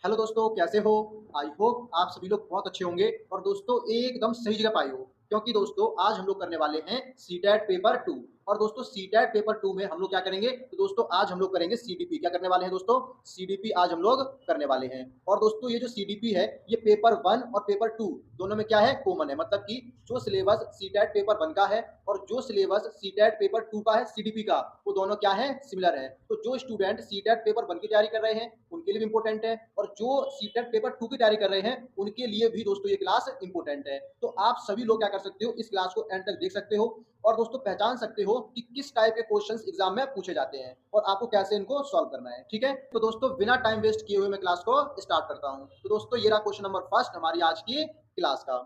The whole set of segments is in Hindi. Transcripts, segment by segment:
हेलो दोस्तों, कैसे हो? आई होप आप सभी लोग बहुत अच्छे होंगे और दोस्तों एकदम सही जगह पे आए हो, क्योंकि दोस्तों आज हम लोग करने वाले हैं सीटेट पेपर 2। और दोस्तों सीटेट पेपर 2 में हम लोग क्या करेंगे? तो दोस्तों आज हम लोग करेंगे सीडीपी। क्या करने वाले हैं दोस्तों? सीडीपी आज हम लोग करने वाले हैं। और दोस्तों ये जो सीडीपी है, ये पेपर 1 और पेपर 2 दोनों में क्या है? कॉमन है। मतलब कि जो सिलेबस सीटेट पेपर 1 का है और जो सिलेबस सीटेट पेपर 2 का है सीडीपी का, वो दोनों क्या है? सिमिलर है। तो जो स्टूडेंट सीटेट पेपर 1 की तैयारी कर रहे हैं उनके लिए भी इंपॉर्टेंट है, और जो सीटेट पेपर 2 की तैयारी कर रहे हैं उनके लिए भी दोस्तों ये क्लास इंपॉर्टेंट है। तो आप सभी लोग क्या कर सकते हो? इस क्लास को एंड तक देख सकते हो और दोस्तों पहचान सकते हो कि किस टाइप के क्वेश्चंस एग्जाम में पूछे जाते हैं और आपको कैसे इनको सॉल्व करना है। ठीक है, तो दोस्तों बिना टाइम वेस्ट किए हुए मैं क्लास को स्टार्ट करता हूं। तो दोस्तों ये रहा क्वेश्चन नंबर फर्स्ट हमारी आज की क्लास का।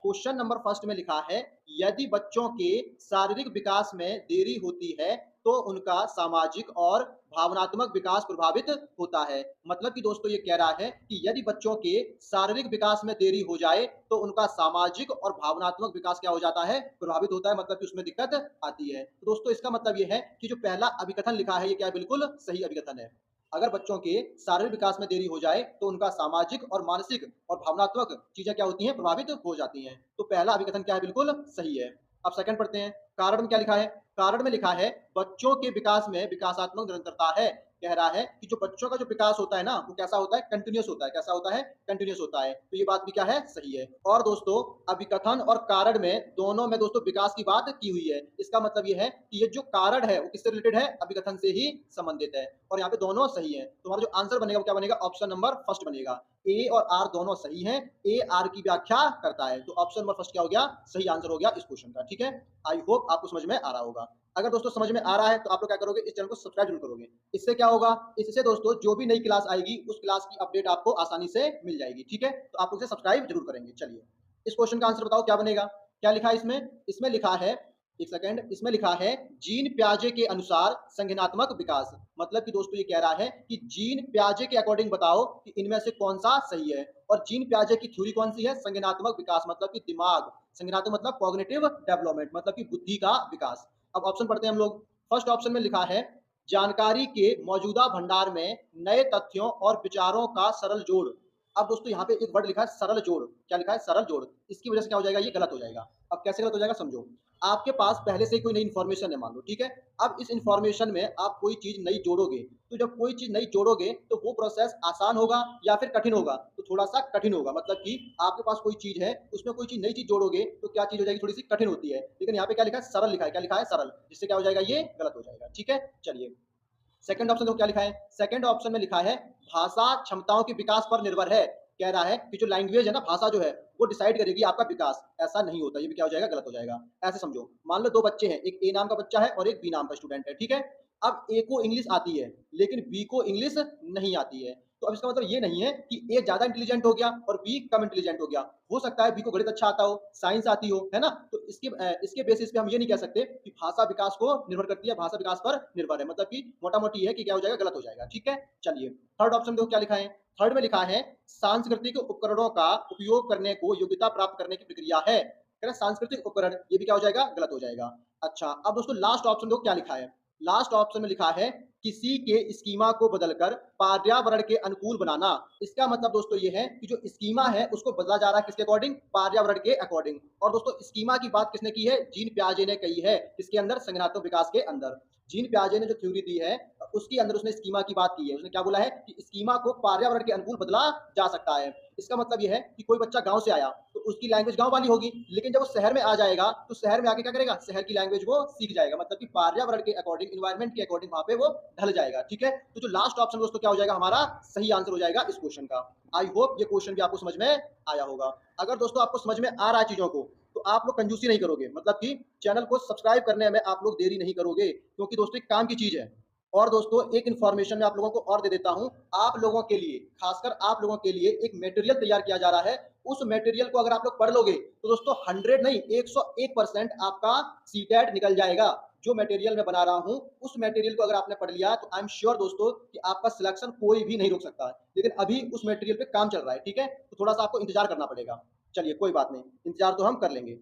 क्वेश्चन नंबर फर्स्ट में लिखा है, यदि बच्चों के शारीरिक विकास में देरी होती है तो उनका सामाजिक और भावनात्मक विकास प्रभावित होता है। मतलब कि दोस्तों ये कह रहा है कि यदि बच्चों के शारीरिक विकास में देरी हो जाए तो उनका सामाजिक और भावनात्मक विकास क्या हो जाता है? प्रभावित होता है, मतलब कि उसमें दिक्कत आती है। तो दोस्तों इसका मतलब ये है कि जो पहला अभिकथन लिखा है ये क्या है? बिल्कुल सही अभिकथन है। अगर बच्चों के शारीरिक विकास में देरी हो जाए तो उनका सामाजिक और मानसिक और भावनात्मक चीजें क्या होती हैं? प्रभावित हो जाती हैं। तो पहला अभिकथन क्या है? बिल्कुल सही है। अब सेकंड पढ़ते हैं। कारण में क्या लिखा है? कारण में लिखा है, बच्चों के विकास में विकासात्मक निरंतरता है। कह रहा है कि जो बच्चों का जो विकास होता है ना, वो कैसा होता है? कंटिन्यूअस होता है। कैसा होता है? कंटिन्यूअस होता है। तो ये बात भी क्या है? सही है। और दोस्तों अभिकथन और कारण में दोनों में दोस्तों विकास की बात की हुई है। इसका मतलब ये है कि ये जो कारण है वो किससे रिलेटेड है? अभिकथन से ही संबंधित है। और यहाँ पे दोनों सही है। तो हमारा जो आंसर बनेगा वो क्या बनेगा? ऑप्शन नंबर फर्स्ट बनेगा। ए और आर दोनों सही हैं। ए आर की व्याख्या करता है। तो ऑप्शन नंबर फर्स्ट क्या हो गया? सही आंसर हो गया इस क्वेश्चन का। ठीक है, आई होप आपको समझ में आ रहा होगा। अगर दोस्तों समझ में आ रहा है तो आप लोग क्या करोगे? इस चैनल को सब्सक्राइब जरूर करोगे। इससे क्या होगा? इससे दोस्तों जो भी नई क्लास आएगी उस क्लास की अपडेट आपको आसानी से मिल जाएगी। ठीक है, तो आप लोग इसे सब्सक्राइब जरूर करेंगे। चलिए इस क्वेश्चन का आंसर बताओ क्या बनेगा? क्या लिखा है इसमें? इसमें लिखा है, एक सेकंड, इसमें लिखा है जीन प्याजे के अनुसार संज्ञानात्मक विकास। मतलब कि दोस्तों ये कह रहा है कि जीन प्याजे के अकॉर्डिंग बताओ कि इनमें से कौन सा सही है। और जीन प्याजे की थ्योरी कौन सी है? संज्ञानात्मक विकास, मतलब कि दिमाग, संज्ञानात्मक मतलब कॉग्निटिव डेवलपमेंट, मतलब कि बुद्धि का विकास। अब ऑप्शन पढ़ते हैं हम लोग। फर्स्ट ऑप्शन में लिखा है, जानकारी के मौजूदा भंडार में नए तथ्यों और विचारों का सरल जोड़। अब दोस्तों यहाँ पे एक वर्ड लिखा है सरल जोड़। क्या लिखा है? सरल जोड़। इसकी वजह से क्या हो जाएगा? ये गलत हो जाएगा। अब कैसे गलत हो जाएगा समझो। आपके पास पहले से ही कोई नई इन्फॉर्मेशन है मान लो, ठीक है। अब इस इन्फॉर्मेशन में आप कोई चीज नई जोड़ोगे, तो जब कोई चीज नई जोड़ोगे तो वो प्रोसेस आसान होगा या फिर कठिन होगा? तो थोड़ा सा कठिन होगा। मतलब कि आपके पास कोई चीज है, उसमें कोई चीज नई चीज जोड़ोगे तो क्या चीज हो जाएगी? थोड़ी सी कठिन होती है। लेकिन यहाँ पे क्या लिखा है? सरल लिखा है। क्या लिखा है? सरल। जिससे क्या हो जाएगा? ये गलत हो जाएगा। ठीक है, चलिए सेकंड ऑप्शन देखो क्या लिखा है। सेकंड ऑप्शन में लिखा है, भाषा क्षमताओं के विकास पर निर्भर है। कह रहा है कि जो लैंग्वेज है ना, भाषा जो है, वो डिसाइड करेगी आपका विकास। ऐसा नहीं होता। ये भी क्या हो जाएगा? गलत हो जाएगा। ऐसे समझो, मान लो दो बच्चे हैं, एक ए नाम का बच्चा है और एक बी नाम का स्टूडेंट है, ठीक है। अब ए को इंग्लिश आती है लेकिन बी को इंग्लिश नहीं आती है। तो अब इसका मतलब ये नहीं है कि ए ज्यादा इंटेलिजेंट हो गया और बी कम इंटेलिजेंट हो गया। हो सकता है बी को गणित अच्छा आता हो, साइंस आती हो, है ना। तो इसके बेसिस पे हम ये नहीं कह सकते कि भाषा विकास को निर्भर करती है, भाषा विकास पर निर्भर है। मतलब कि मोटा मोटी है कि क्या हो जाएगा? गलत हो जाएगा। ठीक है, चलिए थर्ड ऑप्शन देखो क्या लिखा है। थर्ड में लिखा है, सांस्कृतिक उपकरणों का उपयोग करने को योग्यता प्राप्त करने की प्रक्रिया है। कह रहा है सांस्कृतिक उपकरण, ये भी क्या हो जाएगा? गलत हो जाएगा। अच्छा, अब दोस्तों लास्ट ऑप्शन देखो क्या लिखा है। लास्ट ऑप्शन में लिखा है, किसी के स्कीमा को बदलकर पर्यावरण के अनुकूल बनाना। इसका मतलब दोस्तों ये है कि जो स्कीमा है उसको बदला जा रहा है किसके अकॉर्डिंग? पर्यावरण के अकॉर्डिंग। और दोस्तों स्कीमा की बात किसने की है? जीन प्याजे ने कही है। किसके अंदर? संज्ञानात्मक विकास के अंदर। जीन प्याजे ने जो थ्योरी दी है उसके अंदर उसने स्कीमा की बात की है। उसने क्या बोला है कि स्कीमा को पर्यावरण के अनुकूल बदला जा सकता है। इसका मतलब ये है कि कोई बच्चा गांव से आया तो उसकी लैंग्वेज गांव वाली होगी, लेकिन जब वो शहर में आ जाएगा तो शहर में आके क्या करेगा? शहर की लैंग्वेज वो सीख जाएगा। मतलब कि पर्यावरण के अकॉर्डिंग, इन्वायरमेंट के अकॉर्डिंग वहां पे वो ढल जाएगा। ठीक है, तो जो लास्ट ऑप्शन दोस्तों क्या हो जाएगा? हमारा सही आंसर हो जाएगा इस क्वेश्चन का। आई होप ये क्वेश्चन भी आपको समझ में आया होगा। अगर दोस्तों आपको समझ में आ रहा है चीजों को, तो आप लोग कंजूसी नहीं करोगे। मतलब कि चैनल को सब्सक्राइब करने में आप लोग देरी नहीं करोगे, क्योंकि दोस्तों एक काम की चीज है। और दोस्तों एक इन्फॉर्मेशन मैं आप लोगों को और दे देता हूं। आप लोगों के लिए, खासकर आप लोगों के लिए एक मटेरियल तैयार किया जा रहा है। उस मटेरियल को अगर आप लोग पढ़ लोगे तो दोस्तों 100 नहीं 101% आपका सीटेट निकल जाएगा। जो मटेरियल मैं बना रहा हूं उस मटेरियल को अगर आपने पढ़ लिया तो आई एम श्योर दोस्तों कि आपका सिलेक्शन कोई भी नहीं रोक सकता है। लेकिन अभी उस मटेरियल पे काम चल रहा है, ठीक है, तो थोड़ा सा आपको इंतजार करना पड़ेगा। चलिए कोई बात नहीं, इंतजार तो हम कर लेंगे।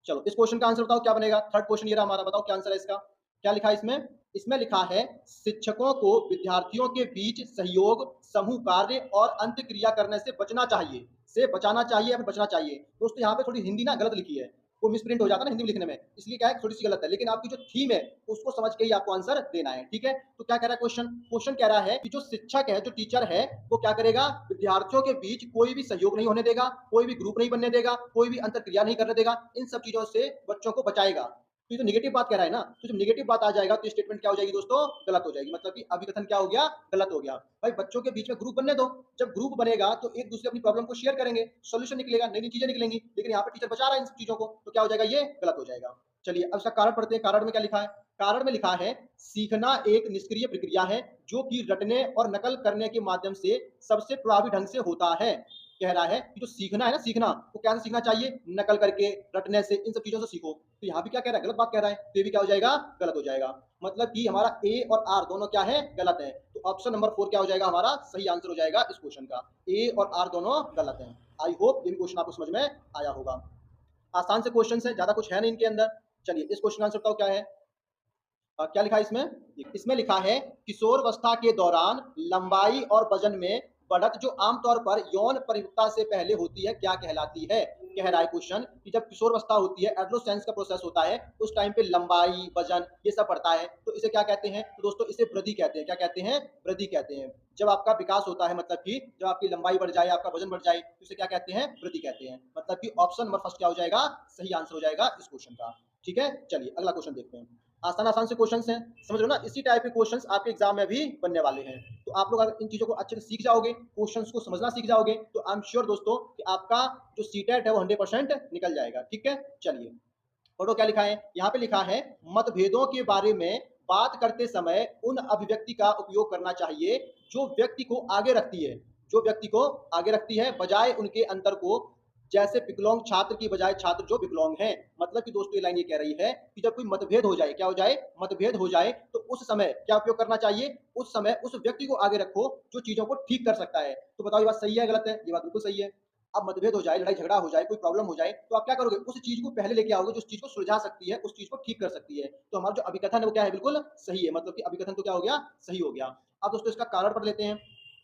चलो इस क्वेश्चन का आंसर बताओ क्या बनेगा। थर्ड क्वेश्चन ये रहा हमारा, बताओ क्या आंसर है इसका। क्या लिखा है इसमें? इसमें लिखा है शिक्षकों को विद्यार्थियों के बीच सहयोग, समूह कार्य और अंतःक्रिया करने से बचना चाहिए। से बचाना चाहिए या फिर बचना चाहिए। दोस्तों यहाँ पे थोड़ी हिंदी ना गलत लिखी है। वो मिसप्रिंट हो जाता है ना हिंदी में लिखने में, इसलिए क्या है थोड़ी-सी गलत है। लेकिन आपकी जो थीम है उसको समझ के ही आपको आंसर देना है, ठीक है? तो क्या कह रहा है क्वेश्चन? क्वेश्चन कह रहा है कि जो शिक्षक है, जो टीचर है, वो क्या करेगा? विद्यार्थियों के बीच कोई भी सहयोग नहीं होने देगा, कोई भी ग्रुप नहीं बनने देगा, कोई भी अंतःक्रिया नहीं करने देगा। इन सब चीज़ों से बच्चों को बचाएगा। तो ये तो नेगेटिव बात कह रहा है ना, तो जब नेगेटिव बात आ जाएगा तो ये स्टेटमेंट क्या हो जाएगी दोस्तों? गलत हो जाएगी। मतलब कि अभिकथन क्या हो गया? गलत हो गया। भाई बच्चों के बीच में ग्रुप बनने दो, जब ग्रुप बनेगा तो एक दूसरे अपनी प्रॉब्लम को शेयर करेंगे, सॉल्यूशन निकलेगा, नई-नई चीज़ें निकलेंगी। लेकिन यहाँ पे टीचर बचा रहा है इन सब चीज़ों को, तो क्या हो जाएगा ये? गलत हो जाएगा। चलिए अब इसका कारण पढ़ते हैं, कारण में क्या लिखा है? कारण में लिखा है सीखना एक निष्क्रिय प्रक्रिया है जो कि रटने और नकल करने के माध्यम से सबसे प्रभावी ढंग से होता है। कह रहा है कि जो सीखना है ना सीखना, वो कैसे सीखना चाहिए? नकल करके, रटने से, इन सब चीज़ों से सीखो। तो यहाँ भी क्या कह रहा है? गलत बात कह रहा है। तो ये भी क्या हो जाएगा? गलत हो जाएगा। मतलब कि हमारा ए और आर दोनों क्या है? गलत है। तो ऑप्शन नंबर 4 क्या हो जाएगा हमारा? सही आंसर हो जाएगा इस क्वेश्चन का। ए और आर दोनों गलत हैं। आई होप ये भी क्वेश्चन आपको समझ में आया होगा। आसान से क्वेश्चन है, ज़्यादा कुछ है नहीं इनके अंदर। चलिए इस क्वेश्चन का आंसर बताओ क्या है? क्या लिखा है इसमें? इसमें लिखा है किशोरावस्था के दौरान लंबाई और वजन में बढ़त जो आमतौर पर यौन परिपक्वता से पहले होती है क्या कहलाती है? कह रहा है क्वेश्चन कि जब किशोरावस्था होती है, एडोलेसेंस का प्रोसेस होता है, उस टाइम पे लंबाई, वजन ये सब बढ़ता है, तो इसे क्या कहते हैं? तो दोस्तों इसे वृद्धि कहते हैं। क्या कहते हैं? वृद्धि कहते हैं। जब आपका विकास होता है मतलब कि जब आपकी लंबाई बढ़ जाए, आपका वजन बढ़ जाए, तो इसे क्या कहते हैं? वृद्धि कहते हैं। मतलब कि ऑप्शन नंबर फर्स्ट क्या हो जाएगा? सही आंसर हो जाएगा इस क्वेश्चन का। ठीक है? चलिए अगला क्वेश्चन देखते हैं। आसान-आसान से क्वेश्चंस हैं, समझ रहे हो ना? इसी टाइप के क्वेश्चंस आपके एग्ज़ाम में भी बनने वाले हैं। तो आप लोग अगर इन चीज़ों को अच्छे से सीख जाओगे, क्वेश्चंस को समझना सीख जाओगे, तो आई एम श्योर दोस्तों कि आपका जो सीटेट है वो 100% निकल जाएगा, ठीक है? चलिए, पढ़ो क्या लिखा है? यहाँ पे लिखा है मतभेदों के बारे में बात करते समय उन अभिव्यक्ति का उपयोग करना चाहिए जो व्यक्ति को आगे रखती है, जो व्यक्ति को आगे रखती है बजाय उनके अंतर को, जैसे विकलांग छात्र की बजाय छात्र जो विकलांग हैं। मतलब कि दोस्तों ये लाइन ये कह रही है कि जब कोई मतभेद हो जाए, क्या हो जाए? मतभेद हो जाए तो उस समय क्या उपयोग करना चाहिए? उस समय उस व्यक्ति को आगे रखो जो चीज़ों को ठीक कर सकता है। तो बताओ ये बात सही है, गलत है? ये बात बिल्कुल सही है। अब मतभेद हो जाए, लड़ाई झगड़ा हो जाए, कोई प्रॉब्लम हो जाए, तो आप क्या करोगे? उस चीज़ को पहले लेके आओगे जो उस चीज़ को सुलझा सकती है, उस चीज़ को ठीक कर सकती है। तो हमारा जो अभिकथन है वो क्या है? बिल्कुल सही है। मतलब कि अभिकथन तो क्या हो गया? सही हो गया। अब दोस्तों इसका कारण पढ़ लेते हैं।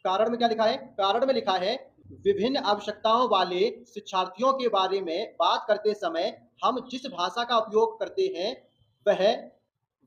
कारण में क्या लिखा है? कारण में लिखा है विभिन्न आवश्यकताओं वाले शिक्षार्थियों के बारे में बात करते समय हम जिस भाषा का उपयोग करते हैं वह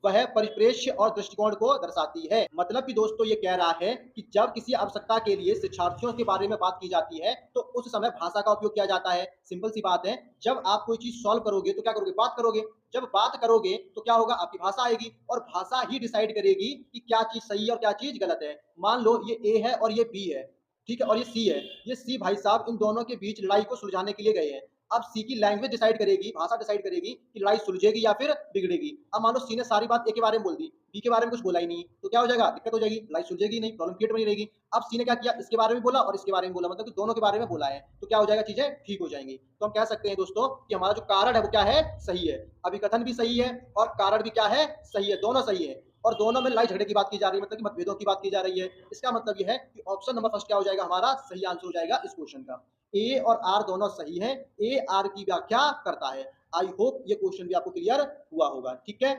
वह परिप्रेक्ष्य और दृष्टिकोण को दर्शाती है। मतलब कि दोस्तों ये कह रहा है कि जब किसी आवश्यकता के लिए शिक्षार्थियों के बारे में बात की जाती है, तो उस समय भाषा का उपयोग किया जाता है। सिंपल सी बात है, जब आप कोई चीज़ सॉल्व करोगे तो क्या करोगे? बात करोगे। जब बात करोगे तो क्या होगा? आपकी भाषा आएगी और भाषा ही डिसाइड करेगी कि क्या चीज़ सही है और क्या चीज़ गलत है। मान लो ये ए है और ये बी है, ठीक है? और ये सी है। ये सी भाई साहब इन दोनों के बीच लड़ाई को सुलझाने के लिए गए हैं। अब सी की लैंग्वेज डिसाइड करेगी, भाषा डिसाइड करेगी कि लड़ाई सुलझेगी या फिर बिगड़ेगी। अब मान लो सी ने सारी बात ए के बारे में बोल दी, बी के बारे में कुछ बोला ही नहीं, तो क्या हो जाएगा? दिक्कत हो जाएगी, लड़ाई सुलझेगी नहीं, प्रॉब्लम क्रिएट बनी रहेगी। अब सी ने क्या किया? इसके बारे में बोला और इसके बारे में बोला, मतलब कि दोनों के बारे में बोला है, तो क्या हो जाएगा? चीज़ें ठीक हो जाएँगी। तो हम कह सकते हैं दोस्तों कि हमारा जो कारण है वो क्या है? सही है। अभिकथन भी सही है और कारण भी क्या है? सही है, दोनों सही है। और दोनों में लड़ाई झगड़े की बात की जा रही है, मतलब कि मतभेदों की बात की जा रही है। इसका मतलब ये है कि ऑप्शन नंबर फर्स्ट क्या हो जाएगा? हमारा सही आंसर हो जाएगा इस क्वेश्चन का। ए और आर दोनों सही हैं। ए आर की व्याख्या करता है। आई होप ये क्वेश्चन भी आपको क्लियर हुआ होगा, ठीक है?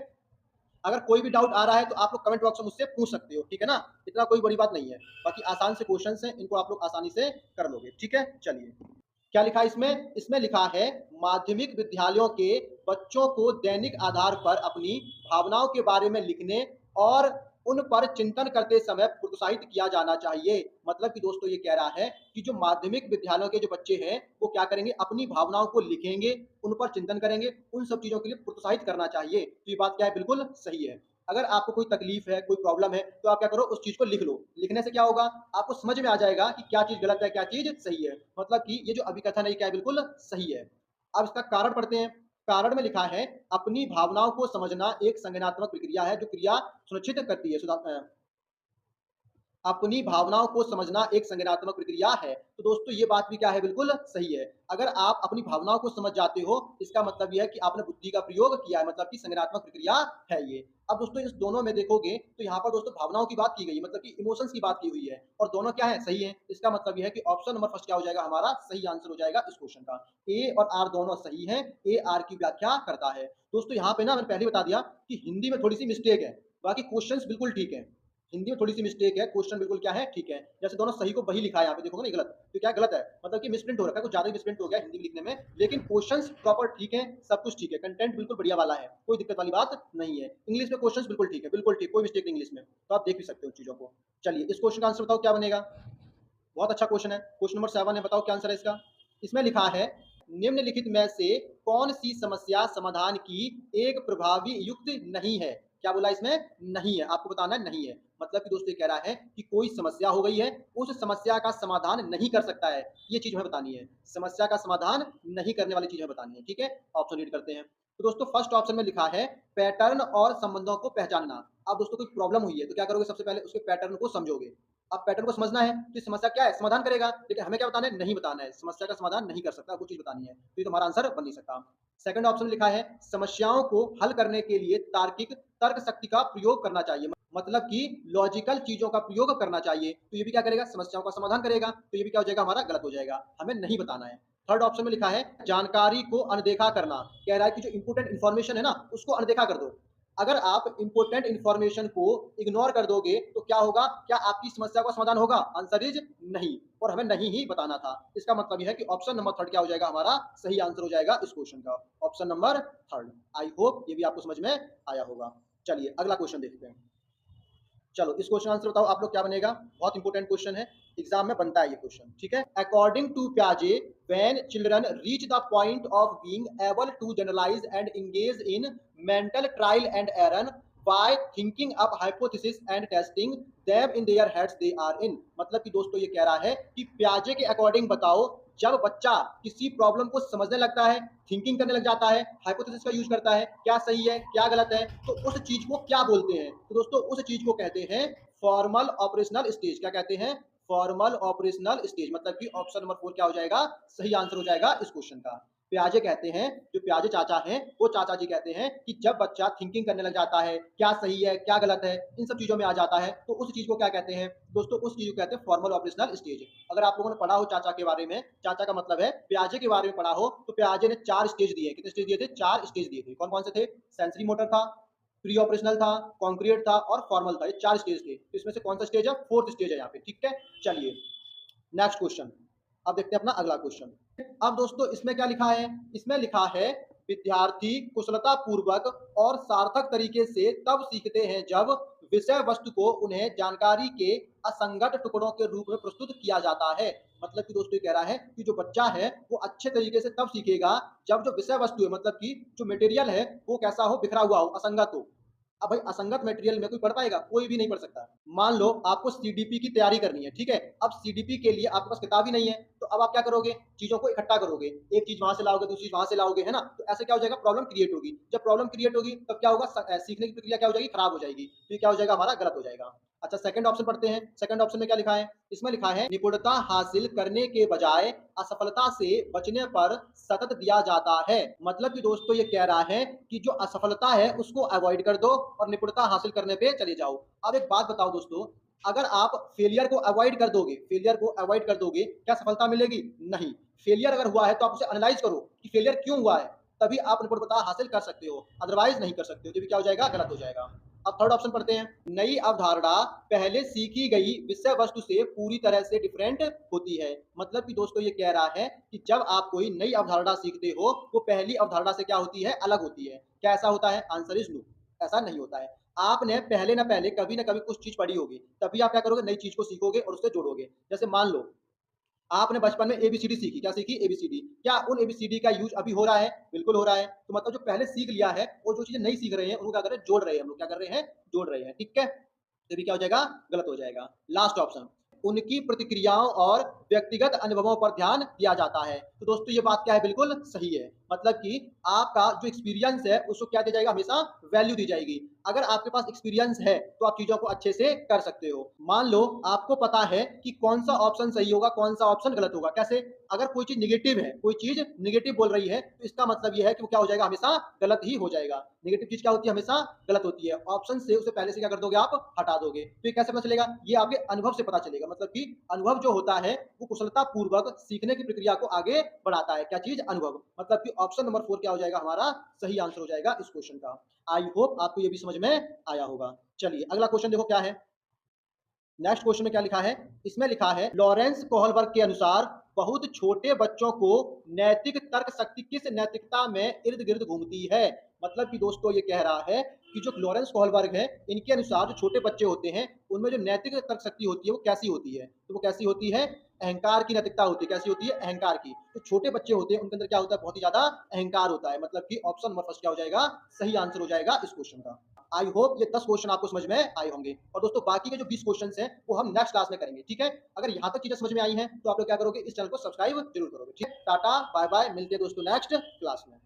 अगर कोई भी डाउट आ रहा है तो आप लोग कमेंट बॉक्स में मुझसे पूछ सकते हो, ठीक है ना? इतना कोई बड़ी बात नहीं है। बाकी आसान से क्वेश्चंस हैं, इनको आप लोग आसानी से कर लोगे, ठीक है? चलिए, क्या लिखा है इसमें? इसमें लिखा है माध्यमिक विद्यालयों के बच्चों को दैनिक आधार पर अपनी भावनाओं के बारे में लिखने और उन पर चिंतन करते समय प्रोत्साहित किया जाना चाहिए। मतलब कि दोस्तों ये कह रहा है कि जो माध्यमिक विद्यालयों के जो बच्चे हैं वो क्या करेंगे? अपनी भावनाओं को लिखेंगे, उन पर चिंतन करेंगे, उन सब चीज़ों के लिए प्रोत्साहित करना चाहिए। तो ये बात क्या है? बिल्कुल सही है। अगर आपको कोई तकलीफ है, कोई प्रॉब्लम है, तो आप क्या करो? उस चीज़ को लिख लो। लिखने से क्या होगा? आपको समझ में आ जाएगा कि क्या चीज़ गलत है, क्या चीज़ सही है। मतलब कि ये जो अभिकथन है ये क्या है? बिल्कुल सही है। अब इसका कारण पढ़ते हैं। कारण में लिखा है अपनी भावनाओं को समझना एक संज्ञानात्मक प्रक्रिया है जो क्रिया सुनिश्चित करती है। अपनी भावनाओं को समझना एक संज्ञानात्मक प्रक्रिया है। तो दोस्तों ये बात भी क्या है? बिल्कुल सही है। अगर आप अपनी भावनाओं को समझ जाते हो, इसका मतलब ये है कि आपने बुद्धि का प्रयोग किया है, मतलब कि संज्ञानात्मक प्रक्रिया है ये। अब दोस्तों इस दोनों में देखोगे तो यहाँ पर दोस्तों भावनाओं की बात की गई है, मतलब कि इमोशंस की बात की हुई है और दोनों क्या है? सही है। इसका मतलब ये है कि ऑप्शन नंबर फर्स्ट क्या हो जाएगा? हमारा सही आंसर हो जाएगा इस क्वेश्चन का। ए और आर दोनों सही हैं। ए आर की व्याख्या करता है। दोस्तों यहाँ पे ना मैंने पहले ही बता दिया कि हिंदी में थोड़ी-सी मिस्टेक है। बाकी क्वेश्चंस बिल्कुल ठीक है। हिंदी में थोड़ी-सी मिस्टेक है, क्वेश्चन बिल्कुल क्या है, ठीक है। जैसे दोनों सही को वही लिखा है यहाँ पे देखोगे ना, ये गलत, तो क्या गलत है, मतलब कि मिसप्रिंट हो रखा है, कुछ ज़्यादा ही मिसप्रिंट हो गया है हिंदी में लिखने में, लेकिन क्वेश्चंस प्रॉपर ठीक है, सब कुछ ठीक है, कंटेंट बिल्कुल बढ़िया वाला है, कोई दिक्कत वाली बात नहीं है। इंग्लिश में क्वेश्चंस बिल्कुल ठीक है, बिल्कुल ठीक, कोई मिस्टेक नहीं इंग्लिश में, तो आप देख भी सकते हो उन चीज़ों को। चलिए, इस क्वेश्चन का आंसर बताओ क्या बनेगा? बहुत अच्छा क्वेश्चन है। क्वेश्चन नंबर 7 है, बताओ क्या आंसर है इसका? इसमें लिखा है, निम्नलिखित में से कौन-सी समस्या समाधान की एक प्रभावी युक्ति नहीं है? क्या बोला इसमें? नहीं है, आपको बताना है नहीं है। मतलब कि दोस्तों ये कह रहा है कि कोई समस्या हो गई है, उस समस्या का समाधान नहीं कर सकता है, ये चीज़ हमें बतानी है। समस्या का समाधान नहीं करने वाली चीज़ हमें बतानी है, ठीक है? ऑप्शन रीड करते हैं। तो दोस्तों फर्स्ट ऑप्शन में लिखा है, पैटर्न और संबंधों को पहचानना। अब दोस्तों कोई प्रॉब्लम हुई है, तो क्या करोगे, सबसे पहले उसके पैटर्न को समझोगे। अब पैटर्न को समझना है तो समस्या क्या है, समाधान करेगा, लेकिन हमें क्या बताना है, नहीं बताना है, समस्या का समाधान नहीं कर सकता, वो चीज बतानी है, तो ये तुम्हारा आंसर बन नहीं सकता। सेकंड ऑप्शन में लिखा है, समस्याओं को हल करने के लिए तार्किक तर्क शक्ति का प्रयोग करना चाहिए, मतलब कि लॉजिकल चीजों का प्रयोग करना चाहिए, तो ये भी क्या करेगा, समस्याओं का समाधान करेगा, तो ये भी क्या हो जाएगा, हमारा गलत हो जाएगा, हमें नहीं बताना है। थर्ड ऑप्शन में लिखा है, जानकारी को अनदेखा करना, कह रहा है कि जो इंपोर्टेंट इन्फॉर्मेशन है ना, उसको अनदेखा कर दो। अगर आप इंपोर्टेंट इन्फॉर्मेशन को इग्नोर कर दोगे तो क्या होगा, क्या आपकी समस्या का समाधान होगा? आंसर इज नहीं, और हमें नहीं ही बताना था। इसका मतलब यह है कि ऑप्शन नंबर थर्ड क्या हो जाएगा, हमारा सही आंसर हो जाएगा इस क्वेश्चन का, option number third. I hope ये भी आपको समझ में आया होगा। चलिए अगला क्वेश्चन देखते हैं। चलो इस क्वेश्चन आंसर बताओ आप लोग क्या बनेगा, बहुत इंपॉर्टेंट क्वेश्चन है, एग्जाम में बनता है ये क्वेश्चन, ठीक है। अकॉर्डिंग टू प्याजे, when children reach the point of being able to generalise and engage in mental trial and error by thinking up hypothesis and testing them in their heads they are in, मतलब कि दोस्तों ये कह रहा है कि प्याजे के अकॉर्डिंग बताओ, जब बच्चा किसी प्रॉब्लम को समझने लगता है, थिंकिंग करने लग जाता है, हाइपोथेसिस का यूज करता है, क्या सही है क्या गलत है, तो उस चीज को क्या बोलते हैं, तो दोस्तों उस चीज को कहते हैं फॉर्मल ऑपरेशनल स्टेज। क्या कहते हैं? फॉर्मल ऑपरेशनल स्टेज, मतलब कि ऑप्शन नंबर 4 क्या हो जाएगा, सही आंसर हो जाएगा इस क्वेश्चन का। प्याजे कहते हैं, जो प्याजे चाचा हैं, वो चाचा जी कहते हैं कि जब बच्चा थिंकिंग करने लग जाता है, क्या सही है क्या गलत है, इन सब चीजों में आ जाता है, तो उस चीज को क्या कहते हैं दोस्तों, उस चीज को कहते हैं फॉर्मल ऑपरेशनल स्टेज। अगर आप लोगों ने पढ़ा हो चाचा के बारे में, चाचा का मतलब है प्याजे के बारे में पढ़ा हो, तो प्याजे ने 4 स्टेज दिए, कितने स्टेज दिए थे, 4 स्टेज दिए थे। कौन कौन से थे? सेंसरी मोटर था, प्री ऑपरेशनल था, कॉन्क्रीट था और फॉर्मल था, ये 4 स्टेज थे। तो इसमें से कौन सा स्टेज है? फोर्थ स्टेज है यहाँ पे, ठीक है। चलिए नेक्स्ट क्वेश्चन, अब देखते हैं अपना अगला क्वेश्चन। अब दोस्तों इसमें क्या लिखा है, इसमें लिखा है, विद्यार्थी कुशलता पूर्वक और सार्थक तरीके से तब सीखते हैं जब विषय वस्तु को उन्हें जानकारी के असंगत टुकड़ों के रूप में प्रस्तुत किया जाता है। मतलब कि दोस्तों ये कह रहा है कि जो बच्चा है वो अच्छे तरीके से तब सीखेगा जब जो विषय वस्तु है, मतलब कि जो मटेरियल है वो कैसा हो, बिखरा हुआ हो, असंगत हो। अब भाई असंगत मटेरियल में कोई पढ़ पाएगा? कोई भी नहीं पढ़ सकता। मान लो आपको सीडीपी की तैयारी करनी है, ठीक है। अब सीडीपी के लिए आपके पास किताब ही नहीं है, तो अब आप क्या करोगे, चीजों को इकट्ठा करोगे, एक चीज वहां से लाओगे, दूसरी चीज वहां से लाओगे, है ना। तो ऐसे क्या हो जाएगा, प्रॉब्लम क्रिएट होगी। जब प्रॉब्लम क्रिएट होगी तब क्या होगा, सीखने की प्रक्रिया क्या हो जाएगी, खराब हो जाएगी। तो ये क्या हो जाएगा, हमारा गलत हो जाएगा। अच्छा सेकंड ऑप्शन पढ़ते हैं। सेकंड ऑप्शन में क्या लिखा है, इसमें लिखा है, निपुणता हासिल करने के बजाय असफलता से बचने पर सतत दिया जाता है। मतलब कि दोस्तों ये कह रहा है कि जो असफलता है उसको अवॉइड कर दो और निपुणता हासिल करने पे चले जाओ। अब एक बात बताओ दोस्तों, अगर आप फेलियर को अवॉइड कर दोगे, फेलियर को अवॉइड कर दोगे, क्या सफलता मिलेगी? नहीं। फेलियर अगर हुआ है तो आप उसे एनालाइज करो कि फेलियर क्यों हुआ है, तभी आप निपुणता हासिल कर सकते हो, अदरवाइज नहीं कर सकते हो, तो भी क्या हो जाएगा, गलत हो जाएगा। अब थर्ड ऑप्शन पढ़ते हैं। नई अवधारणा पहले सीखी गई विषय वस्तु से पूरी तरह से डिफरेंट होती है। मतलब कि दोस्तों ये कह रहा है कि जब आप कोई नई अवधारणा सीखते हो वो पहली अवधारणा से क्या होती है, अलग होती है। क्या ऐसा होता है? आंसर इज नो, ऐसा नहीं होता है। आपने पहले ना पहले कभी ना कभी कुछ चीज पढ़ी होगी, तभी आप क्या करोगे, नई चीज को सीखोगे और उससे जोड़ोगे। जैसे मान लो आपने बचपन में एबीसीडी सीखी, क्या सीखी, एबीसीडी। क्या उन एबीसीडी का यूज अभी हो रहा है? बिल्कुल हो रहा है। तो मतलब जो पहले सीख लिया है वो जो चीजें नहीं सीख रहे हैं उनको क्या कर रहे हैं, जोड़ रहे हैं, हम लोग क्या कर रहे हैं, जोड़ रहे हैं, ठीक है। तो भी क्या हो जाएगा, गलत हो जाएगा। लास्ट ऑप्शन, उनकी प्रतिक्रियाओं और व्यक्तिगत अनुभवों पर ध्यान दिया जाता है। तो दोस्तों ये बात क्या है, बिल्कुल सही है। मतलब कि आपका जो एक्सपीरियंस है उसको क्या दिया जाएगा, हमेशा वैल्यू दी जाएगी। अगर आपके पास एक्सपीरियंस है तो आप चीजों को अच्छे से कर सकते हो। मान लो आपको पता है कि कौन सा ऑप्शन सही होगा, कौन सा ऑप्शन गलत होगा। कैसे? अगर कोई चीज निगेटिव है, कोई चीज निगेटिव बोल रही है, तो इसका मतलब यह है कि वो क्या हो जाएगा, हमेशा गलत ही हो जाएगा। निगेटिव चीज क्या होती है, हमेशा गलत होती है। ऑप्शन से उसे पहले से क्या कर दोगे, आप हटा दोगे। तो ये कैसे पता चलेगा, ये आपके अनुभव से पता चलेगा। मतलब कि अनुभव जो होता है वो कुशलता पूर्वक सीखने की प्रक्रिया को आगे बढ़ाता है। क्या चीज़? अनुभव। मतलब कि ऑप्शन नंबर 4 क्या हो जाएगा हमारा सही आंसर हो जाएगा इस क्वेश्चन का। आई होप आपको ये भी समझ में आया होगा। चलिए अगला क्वेश्चन देखो क्या है? नेक्स्ट क्वेश्चन में क्या लिखा है? इसमें लिखा है लॉरेंस कोहलबर्ग के अनुसार बहुत छोटे बच्चों को नैतिक तर्क शक्ति किस नैतिकता में इर्द-गिर्द घूमती है? मतलब कि दोस्तों ये कह रहा है कि जो लॉरेंस कोहलबर्ग है, इनके अनुसार जो छोटे बच्चे होते हैं, उनमें जो नैतिक तर्क शक्ति होती है, वो कैसी होती है? तो वो कैसी होती है? अहंकार की नैतिकता होती है। कैसी होती है? अहंकार की। तो छोटे बच्चे होते हैं, उनके अंदर क्या होता है? बहुत ही ज़्यादा अहंकार होता है। मतलब कि ऑप्शन नंबर फर्स्ट क्या हो जाएगा? सही आंसर हो जाएगा इस क्वेश्चन का। आई होप ये 10 क्वेश्चन आपको समझ में आए होंगे और दोस्तों बाकी के जो 20 क्वेश्चंस हैं वो हम नेक्स्ट क्लास में करेंगे, ठीक है? अगर यहाँ तक चीज़ें समझ में आई हैं तो आप लोग क्या करोगे इस चैनल को सब्सक्राइब ज़रूर करोगे, ठीक है? टाटा, बाय-बाय, मिलते हैं दोस्तों नेक्स्ट क्लास में।